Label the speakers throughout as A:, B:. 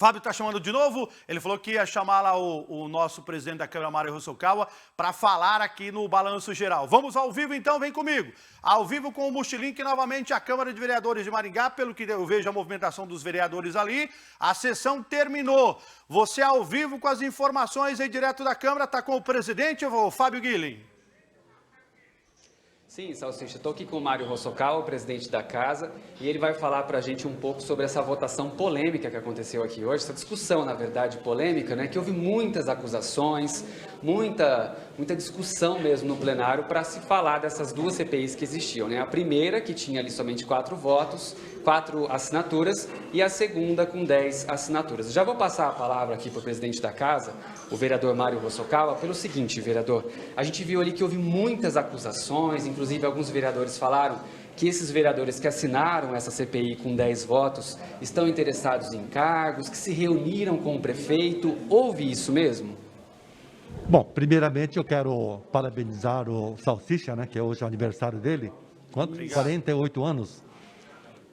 A: Fábio está chamando de novo, ele falou que ia chamar lá o nosso presidente da Câmara, Mário Hosokawa, para falar aqui no Balanço Geral. Vamos ao vivo então, vem comigo. Ao vivo com o Mochilink, novamente a Câmara de Vereadores de Maringá, pelo que eu vejo a movimentação dos vereadores ali, a sessão terminou. Você ao vivo com as informações aí direto da Câmara, está com o presidente, o Fábio Guilhem.
B: Sim, Salsicha, estou aqui com o Mário Hosokawa, o presidente da casa, e ele vai falar para a gente um pouco sobre essa votação polêmica que aconteceu aqui hoje, essa discussão, na verdade, polêmica, né, que houve muitas acusações, muita discussão mesmo no plenário para se falar dessas duas CPIs que existiam, né? A primeira, que tinha ali somente 4 votos, 4 assinaturas, e a segunda com 10 assinaturas. Já vou passar a palavra aqui para o presidente da casa, o vereador Mário Hosokawa, pelo seguinte, vereador, a gente viu ali que houve muitas acusações, inclusive alguns vereadores falaram que esses vereadores que assinaram essa CPI com 10 votos estão interessados em cargos, que se reuniram com o prefeito. Houve isso mesmo?
C: Bom, primeiramente eu quero parabenizar o Salsicha, né, que hoje é o aniversário dele. Quanto?
A: Obrigado.
C: 48 anos.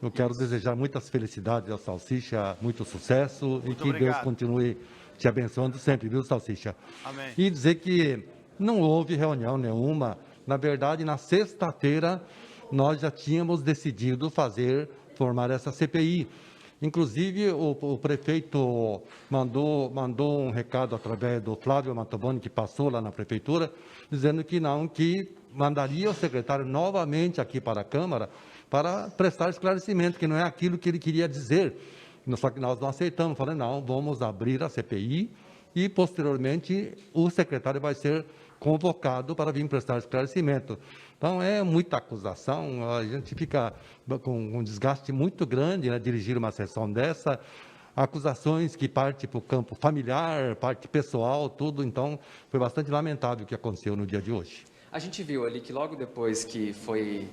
C: Eu quero desejar muitas felicidades ao Salsicha, muito sucesso e que
A: obrigado.
C: Deus continue te abençoando sempre, viu, Salsicha?
A: Amém.
C: E dizer que não houve reunião nenhuma. Na verdade, na sexta-feira, nós já tínhamos decidido formar essa CPI. Inclusive, o prefeito mandou um recado através do Flávio Mantovani, que passou lá na prefeitura, dizendo que mandaria o secretário novamente aqui para a Câmara para prestar esclarecimento, que não é aquilo que ele queria dizer. Só que nós não aceitamos, falando, não, vamos abrir a CPI e, posteriormente, o secretário vai ser convocado para vir prestar esclarecimento. Então, é muita acusação, a gente fica com um desgaste muito grande, né, dirigir uma sessão dessa, acusações que partem para o campo familiar, parte pessoal, tudo, então foi bastante lamentável o que aconteceu no dia de hoje.
B: A gente viu ali que logo depois que foi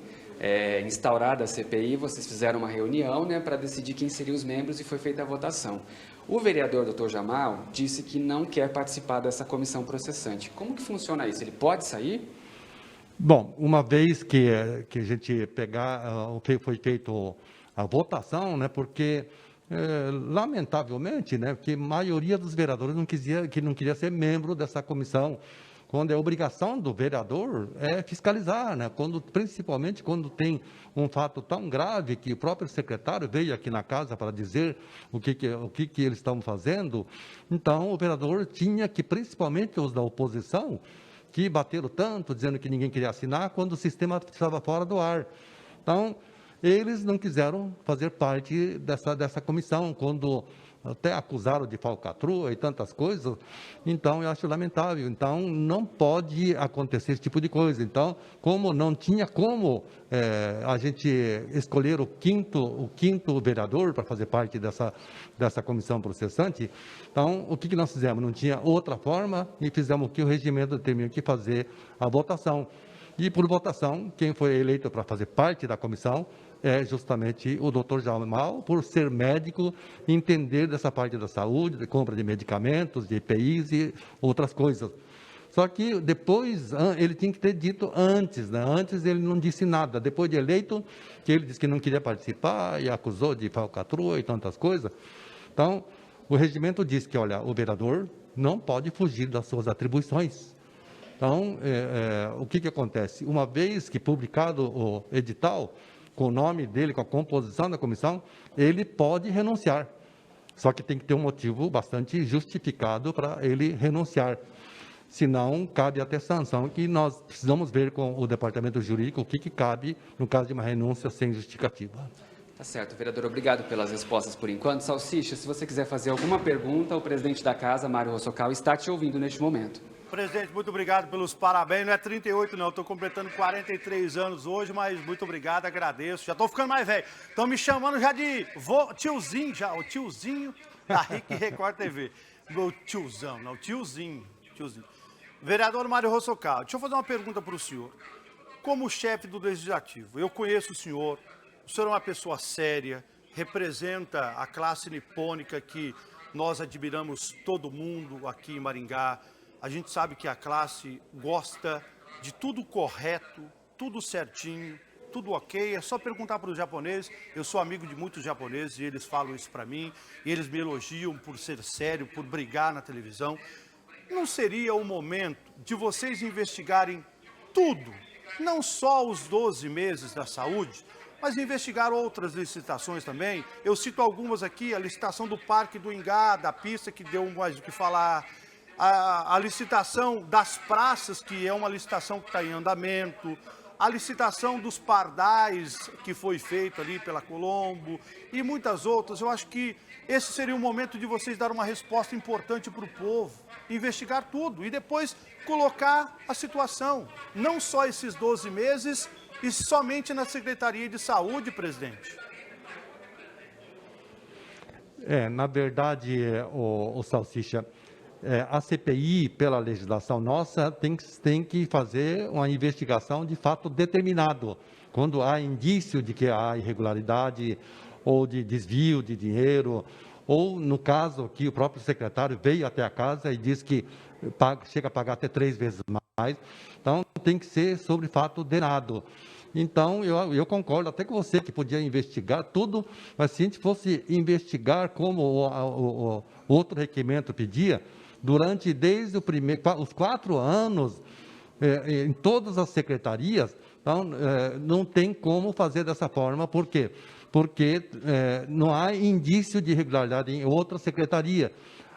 B: instaurada a CPI, vocês fizeram uma reunião, né, para decidir quem seriam os membros e foi feita a votação. O vereador Dr. Jamal disse que não quer participar dessa comissão processante. Como que funciona isso? Ele pode sair?
C: Bom, uma vez que a gente foi feita a votação, né, porque, lamentavelmente, né, que a maioria dos vereadores não queria ser membro dessa comissão, quando é obrigação do vereador fiscalizar, né, principalmente quando tem um fato tão grave que o próprio secretário veio aqui na casa para dizer o que eles estão fazendo, então o vereador tinha que, principalmente os da oposição, que bateram tanto, dizendo que ninguém queria assinar, quando o sistema estava fora do ar. Então, eles não quiseram fazer parte dessa comissão, quando até acusaram de falcatrua e tantas coisas. Então, eu acho lamentável. Então, não pode acontecer esse tipo de coisa. Então, como não tinha como a gente escolher o quinto vereador para fazer parte dessa comissão processante, então, o que nós fizemos? Não tinha outra forma e fizemos o que o regimento determina que fazer a votação. E, por votação, quem foi eleito para fazer parte da comissão é justamente o Dr. Jamal, por ser médico, entender dessa parte da saúde, de compra de medicamentos, de EPIs e outras coisas. Só que depois, ele tinha que ter dito antes, né? Antes ele não disse nada. Depois de eleito, que ele disse que não queria participar e acusou de falcatrua e tantas coisas. Então, o regimento diz que, olha, o vereador não pode fugir das suas atribuições. Então, o que acontece? Uma vez que publicado o edital, com o nome dele, com a composição da comissão, ele pode renunciar. Só que tem que ter um motivo bastante justificado para ele renunciar. Senão, cabe até sanção, que nós precisamos ver com o departamento jurídico o que cabe no caso de uma renúncia sem justificativa.
B: Tá certo, vereador, obrigado pelas respostas por enquanto. Salsicha, se você quiser fazer alguma pergunta, o presidente da casa, Mário Hosokawa, está te ouvindo neste momento.
A: Presidente, muito obrigado pelos parabéns. Não é 38 não, estou completando 43 anos hoje, mas muito obrigado, agradeço. Já estou ficando mais velho. Estão me chamando já de tiozinho, o tiozinho da RIC Record TV. Meu tiozão, não, tiozinho. Vereador Mário Hosokawa, deixa eu fazer uma pergunta para o senhor. Como chefe do Legislativo, eu conheço o senhor é uma pessoa séria, representa a classe nipônica que nós admiramos todo mundo aqui em Maringá. A gente sabe que a classe gosta de tudo correto, tudo certinho, tudo ok, é só perguntar para os japoneses. Eu sou amigo de muitos japoneses e eles falam isso para mim, e eles me elogiam por ser sério, por brigar na televisão. Não seria o momento de vocês investigarem tudo, não só os 12 meses da saúde, mas investigar outras licitações também? Eu cito algumas aqui, a licitação do Parque do Ingá, da pista, que deu mais o que falar, a licitação das praças, que é uma licitação que está em andamento, a licitação dos pardais, que foi feita ali pela Colombo, e muitas outras. Eu acho que esse seria o momento de vocês dar uma resposta importante para o povo, investigar tudo e depois colocar a situação, não só esses 12 meses e somente na Secretaria de Saúde, presidente.
C: Na verdade, o Salsicha, a CPI, pela legislação nossa, tem que fazer uma investigação de fato determinado. Quando há indício de que há irregularidade ou de desvio de dinheiro, ou no caso que o próprio secretário veio até a casa e disse que chega a pagar até 3 vezes mais, então tem que ser sobre fato denado. Então, eu concordo até com você que podia investigar tudo, mas se a gente fosse investigar como o outro requerimento pedia, desde os 4 anos, em todas as secretarias, então, não tem como fazer dessa forma. Por quê? Porque não há indício de irregularidade em outra secretaria.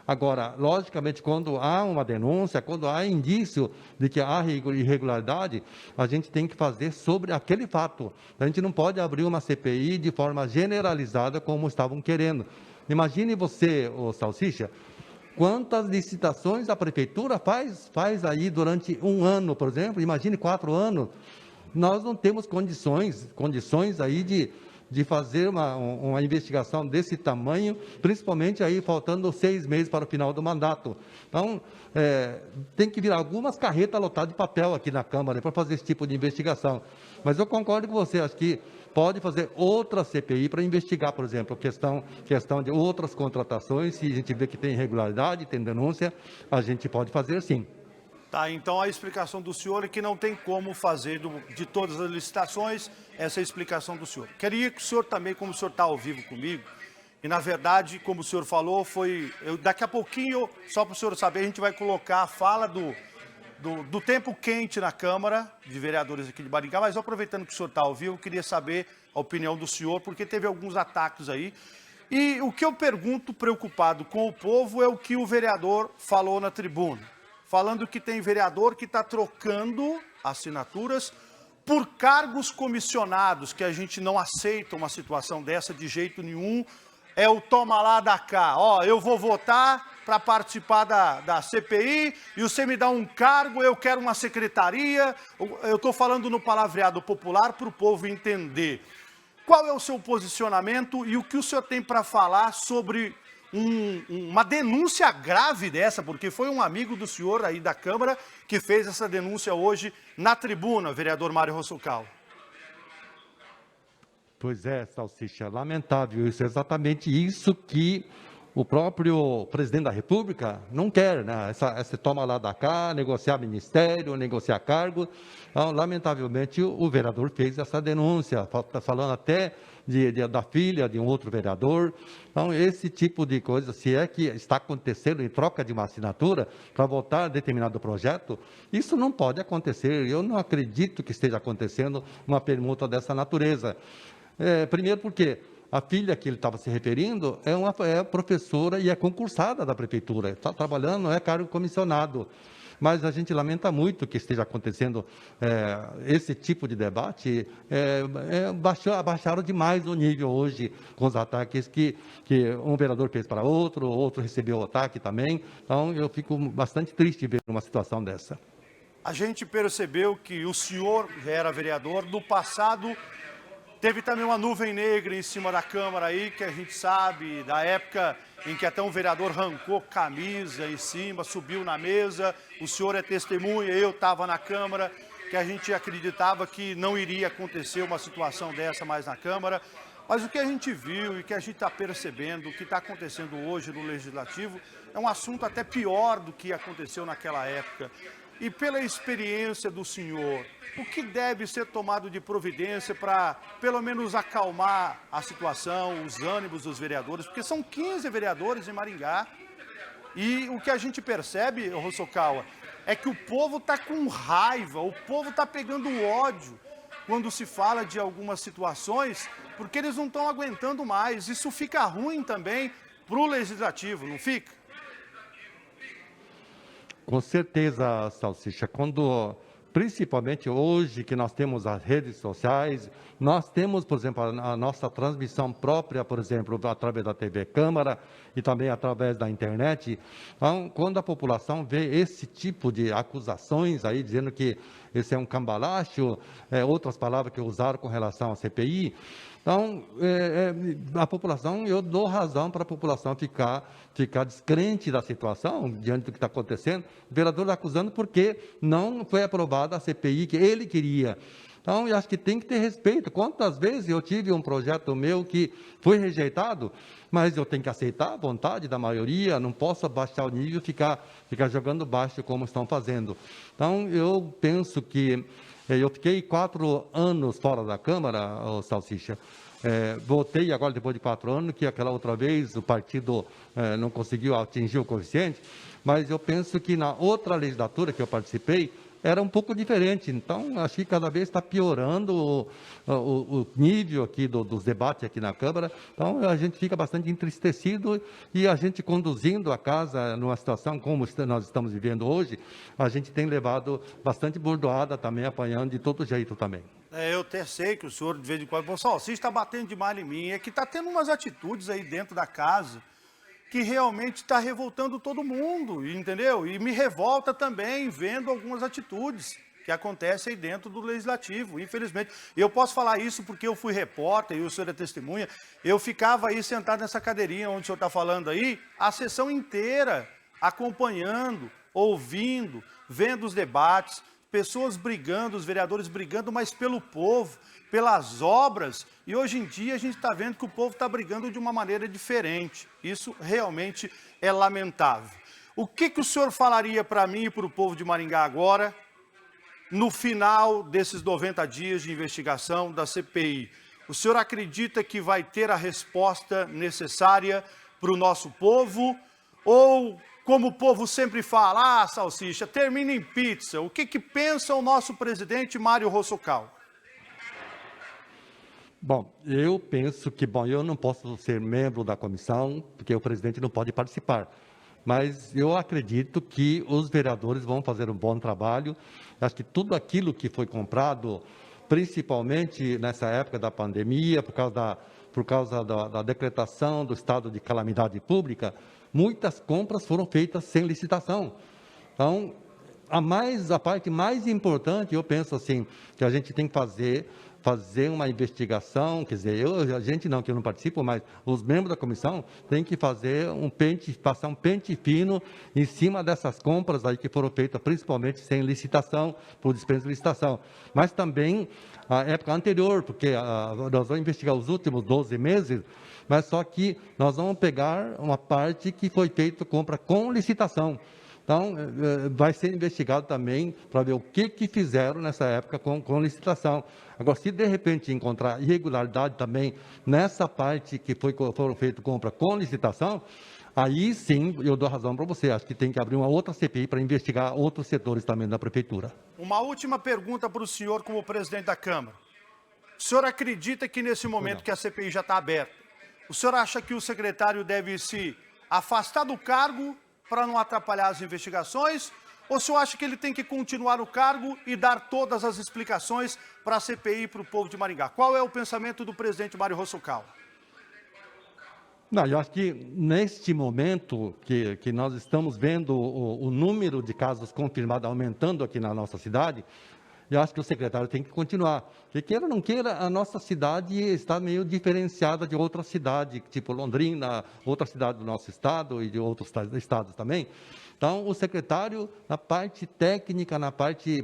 C: Agora, logicamente, quando há uma denúncia, quando há indício de que há irregularidade, a gente tem que fazer sobre aquele fato. A gente não pode abrir uma CPI de forma generalizada como estavam querendo. Imagine você, ô Salsicha, quantas licitações a prefeitura faz aí durante um ano, por exemplo. Imagine 4 anos. Nós não temos condições aí de fazer uma investigação desse tamanho, principalmente aí faltando 6 meses para o final do mandato. Então, tem que vir algumas carretas lotadas de papel aqui na Câmara para fazer esse tipo de investigação. Mas eu concordo com você, acho que pode fazer outra CPI para investigar, por exemplo, questão de outras contratações. Se a gente vê que tem irregularidade, tem denúncia, a gente pode fazer sim.
A: Tá, então a explicação do senhor é que não tem como fazer de todas as licitações, essa é a explicação do senhor. Queria que o senhor também, como o senhor está ao vivo comigo, e na verdade, como o senhor falou, daqui a pouquinho, só para o senhor saber, a gente vai colocar a fala do tempo quente na Câmara de Vereadores aqui de Maringá, mas aproveitando que o senhor está ao vivo, eu queria saber a opinião do senhor, porque teve alguns ataques aí. E o que eu pergunto, preocupado com o povo, é o que o vereador falou na tribuna. Falando que tem vereador que está trocando assinaturas por cargos comissionados, que a gente não aceita uma situação dessa de jeito nenhum. É o toma lá da cá. Ó, eu vou votar para participar da CPI e você me dá um cargo, eu quero uma secretaria. Eu estou falando no palavreado popular para o povo entender. Qual é o seu posicionamento e o que o senhor tem para falar sobre uma denúncia grave dessa, porque foi um amigo do senhor aí da Câmara que fez essa denúncia hoje na tribuna, vereador Mário Rossocal?
C: Pois é, Salsicha, lamentável isso, exatamente isso que o próprio presidente da República não quer, né? Essa toma lá da cá, negociar ministério, negociar cargo. Então, lamentavelmente, o vereador fez essa denúncia, está falando até da filha de um outro vereador. Então, esse tipo de coisa, se é que está acontecendo em troca de uma assinatura para votar determinado projeto, isso não pode acontecer. Eu não acredito que esteja acontecendo uma permuta dessa natureza. Primeiro porque a filha que ele estava se referindo é professora e é concursada da prefeitura, está trabalhando, não é cargo comissionado. Mas a gente lamenta muito que esteja acontecendo esse tipo de debate. Abaixaram demais o nível hoje com os ataques que um vereador fez para outro recebeu o ataque também. Então, eu fico bastante triste ver uma situação dessa.
A: A gente percebeu que o senhor já era vereador, no passado teve também uma nuvem negra em cima da Câmara aí, que a gente sabe, da época em que até um vereador arrancou camisa em cima, subiu na mesa. O senhor é testemunha, eu estava na Câmara, que a gente acreditava que não iria acontecer uma situação dessa mais na Câmara. Mas o que a gente viu e que a gente está percebendo, o que está acontecendo hoje no Legislativo, é um assunto até pior do que aconteceu naquela época. e pela experiência do senhor, o que deve ser tomado de providência para, pelo menos, acalmar a situação, os ânimos dos vereadores? Porque são 15 vereadores em Maringá e o que a gente percebe, Hosokawa, é que o povo está com raiva, o povo está pegando ódio quando se fala de algumas situações, porque eles não estão aguentando mais. Isso fica ruim também para o Legislativo, não fica?
C: Com certeza, Salsicha, principalmente hoje que nós temos as redes sociais, nós temos, por exemplo, a nossa transmissão própria, por exemplo, através da TV Câmara e também através da internet. Então, quando a população vê esse tipo de acusações aí, dizendo que esse é um cambalacho, outras palavras que usaram com relação à CPI, então, a população, eu dou razão para a população ficar descrente da situação, diante do que está acontecendo, o vereador acusando porque não foi aprovada a CPI que ele queria. Então, eu acho que tem que ter respeito. Quantas vezes eu tive um projeto meu que foi rejeitado, mas eu tenho que aceitar a vontade da maioria, não posso abaixar o nível e ficar jogando baixo como estão fazendo. Então, eu penso que eu fiquei 4 anos fora da Câmara, Salsicha. Voltei agora, depois de 4 anos, que aquela outra vez o partido não conseguiu atingir o coeficiente, mas eu penso que na outra legislatura que eu participei, era um pouco diferente. Então, acho que cada vez está piorando o nível aqui dos debates aqui na Câmara. Então, a gente fica bastante entristecido e a gente conduzindo a casa numa situação como nós estamos vivendo hoje, a gente tem levado bastante bordoada também, apanhando de todo jeito também.
A: Eu até sei que o senhor, de vez em quando, você está batendo demais em mim, é que está tendo umas atitudes aí dentro da casa que realmente está revoltando todo mundo, entendeu? E me revolta também vendo algumas atitudes que acontecem aí dentro do Legislativo, infelizmente. Eu posso falar isso porque eu fui repórter e o senhor é testemunha. Eu ficava aí sentado nessa cadeirinha onde o senhor está falando aí, a sessão inteira, acompanhando, ouvindo, vendo os debates, pessoas brigando, os vereadores brigando, mas pelo povo, pelas obras, e hoje em dia a gente está vendo que o povo está brigando de uma maneira diferente. Isso realmente é lamentável. O que o senhor falaria para mim e para o povo de Maringá agora, no final desses 90 dias de investigação da CPI? O senhor acredita que vai ter a resposta necessária para o nosso povo? Ou, como o povo sempre fala, Salsicha, termina em pizza? O que pensa o nosso presidente Mário Hosokawa?
C: Bom, eu penso que, eu não posso ser membro da comissão, porque o presidente não pode participar. Mas eu acredito que os vereadores vão fazer um bom trabalho. Acho que tudo aquilo que foi comprado, principalmente nessa época da pandemia, por causa da decretação do estado de calamidade pública, muitas compras foram feitas sem licitação. Então, a parte mais importante, eu penso assim, que a gente tem que fazer uma investigação, quer dizer, a gente não, que eu não participo, mas os membros da comissão têm que fazer passar um pente fino em cima dessas compras aí que foram feitas, principalmente sem licitação, por dispensa de licitação. Mas também a época anterior, porque nós vamos investigar os últimos 12 meses, mas só que nós vamos pegar uma parte que foi feita compra com licitação. Então, vai ser investigado também para ver o que fizeram nessa época com licitação. Agora, se de repente encontrar irregularidade também nessa parte que foram feitas compra com licitação, aí sim eu dou razão para você. Acho que tem que abrir uma outra CPI para investigar outros setores também da Prefeitura.
A: Uma última pergunta para o senhor como presidente da Câmara. O senhor acredita que nesse momento que a CPI já está aberta, o senhor acha que o secretário deve se afastar do cargo para não atrapalhar as investigações? Ou o senhor acha que ele tem que continuar no cargo e dar todas as explicações para a CPI e para o povo de Maringá? Qual é o pensamento do presidente Mário Hosokawa?
C: Não, eu acho que neste momento que nós estamos vendo o número de casos confirmados aumentando aqui na nossa cidade, eu acho que o secretário tem que continuar. Porque queira ou não queira, a nossa cidade está meio diferenciada de outra cidade, tipo Londrina, outra cidade do nosso estado e de outros estados também. Então, o secretário, na parte técnica, na parte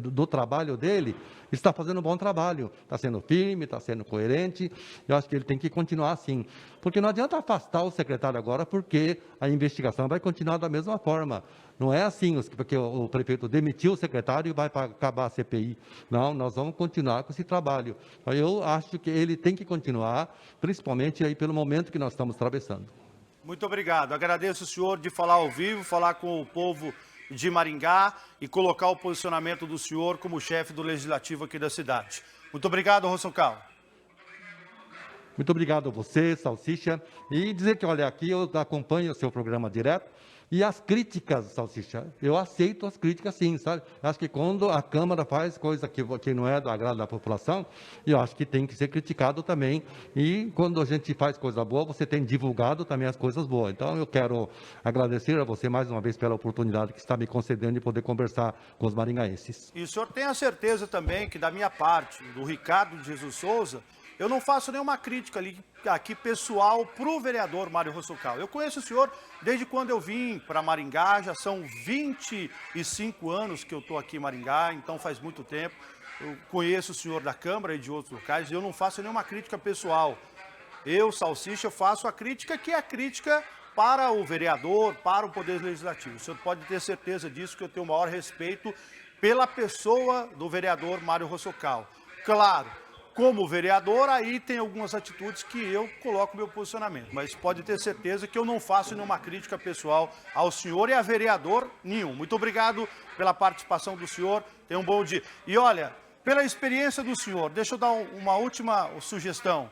C: do trabalho dele, está fazendo um bom trabalho. Está sendo firme, está sendo coerente. Eu acho que ele tem que continuar assim. Porque não adianta afastar o secretário agora, porque a investigação vai continuar da mesma forma. Não é assim, porque o prefeito demitiu o secretário e vai acabar a CPI. Não, nós vamos continuar com esse trabalho. Eu acho que ele tem que continuar, principalmente aí pelo momento que nós estamos atravessando.
A: Muito obrigado. Agradeço o senhor de falar ao vivo, falar com o povo de Maringá e colocar o posicionamento do senhor como chefe do Legislativo aqui da cidade. Muito obrigado, Roçocal.
C: Muito obrigado a você, Salsicha. E dizer que, olha, aqui eu acompanho o seu programa direto e as críticas, Salsicha, eu aceito as críticas sim, sabe? Acho que quando a Câmara faz coisa que não é do agrado da população, eu acho que tem que ser criticado também. E quando a gente faz coisa boa, você tem divulgado também as coisas boas. Então, eu quero agradecer a você mais uma vez pela oportunidade que está me concedendo de poder conversar com os maringaenses.
A: E o senhor tem a certeza também que, da minha parte, do Ricardo de Jesus Souza, eu não faço nenhuma crítica aqui pessoal para o vereador Mário Roçocal. Eu conheço o senhor desde quando eu vim para Maringá, já são 25 anos que eu estou aqui em Maringá, então faz muito tempo. Eu conheço o senhor da Câmara e de outros locais e eu não faço nenhuma crítica pessoal. Eu, Salsicha, faço a crítica que é a crítica para o vereador, para o Poder Legislativo. O senhor pode ter certeza disso, que eu tenho o maior respeito pela pessoa do vereador Mário Roçocal. Claro, como vereador, aí tem algumas atitudes que eu coloco meu posicionamento, mas pode ter certeza que eu não faço nenhuma crítica pessoal ao senhor e a vereador nenhum. Muito obrigado pela participação do senhor, tenha um bom dia. E olha, pela experiência do senhor, deixa eu dar uma última sugestão.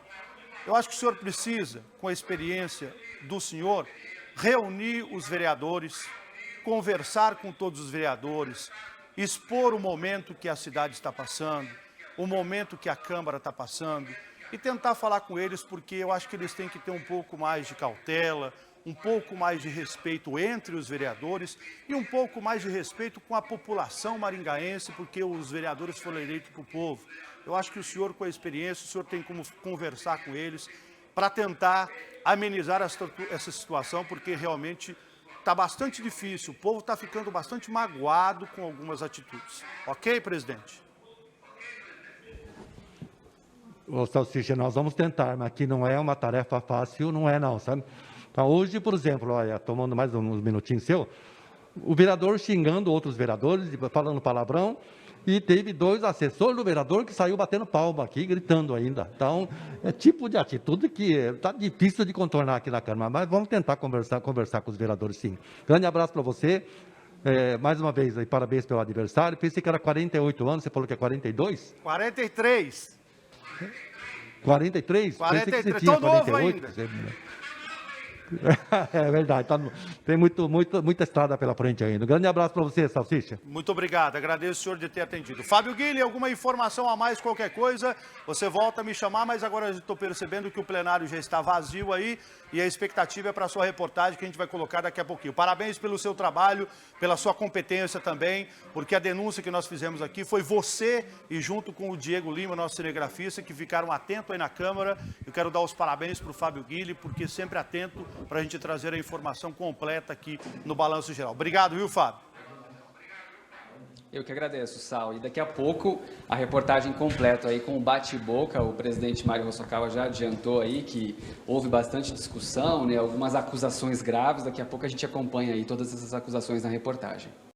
A: Eu acho que o senhor precisa, com a experiência do senhor, reunir os vereadores, conversar com todos os vereadores, expor o momento que a cidade está passando, o momento que a Câmara está passando e tentar falar com eles, porque eu acho que eles têm que ter um pouco mais de cautela, um pouco mais de respeito entre os vereadores e um pouco mais de respeito com a população maringaense, porque os vereadores foram eleitos para o povo. Eu acho que o senhor, com a experiência, o senhor tem como conversar com eles para tentar amenizar essa situação, porque realmente está bastante difícil, o povo está ficando bastante magoado com algumas atitudes. Ok, presidente?
C: Ô, Salsicha, nós vamos tentar, mas aqui não é uma tarefa fácil, não é não, sabe? Então, hoje, por exemplo, olha, tomando mais uns minutinhos seu, o vereador xingando outros vereadores, falando palavrão, e teve 2 assessores do vereador que saiu batendo palma aqui, gritando ainda. Então, é tipo de atitude que está difícil de contornar aqui na Câmara, mas vamos tentar conversar com os vereadores, sim. Grande abraço para você. Mais uma vez, aí, parabéns pelo aniversário. Pensei que era 48 anos, você falou que é 42?
A: 43.
C: 43?
A: 43, estou novo ainda.
C: É verdade, tem muita estrada pela frente ainda. Um grande abraço para você, Salsicha.
A: Muito obrigado, agradeço o senhor de ter atendido. Fábio Guilherme, alguma informação a mais, qualquer coisa, você volta a me chamar, mas agora eu estou percebendo que o plenário já está vazio aí e a expectativa é para a sua reportagem que a gente vai colocar daqui a pouquinho. Parabéns pelo seu trabalho, pela sua competência também, porque a denúncia que nós fizemos aqui foi você e junto com o Diego Lima, nosso cinegrafista, que ficaram atentos aí na Câmara. Eu quero dar os parabéns para o Fábio Guilherme, porque sempre atento para a gente trazer a informação completa aqui no Balanço Geral. Obrigado, viu, Fábio?
B: Eu que agradeço, Sal. E daqui a pouco a reportagem completa aí com o bate-boca. O presidente Mário Roçocal já adiantou aí que houve bastante discussão, né, algumas acusações graves. Daqui a pouco a gente acompanha aí todas essas acusações na reportagem.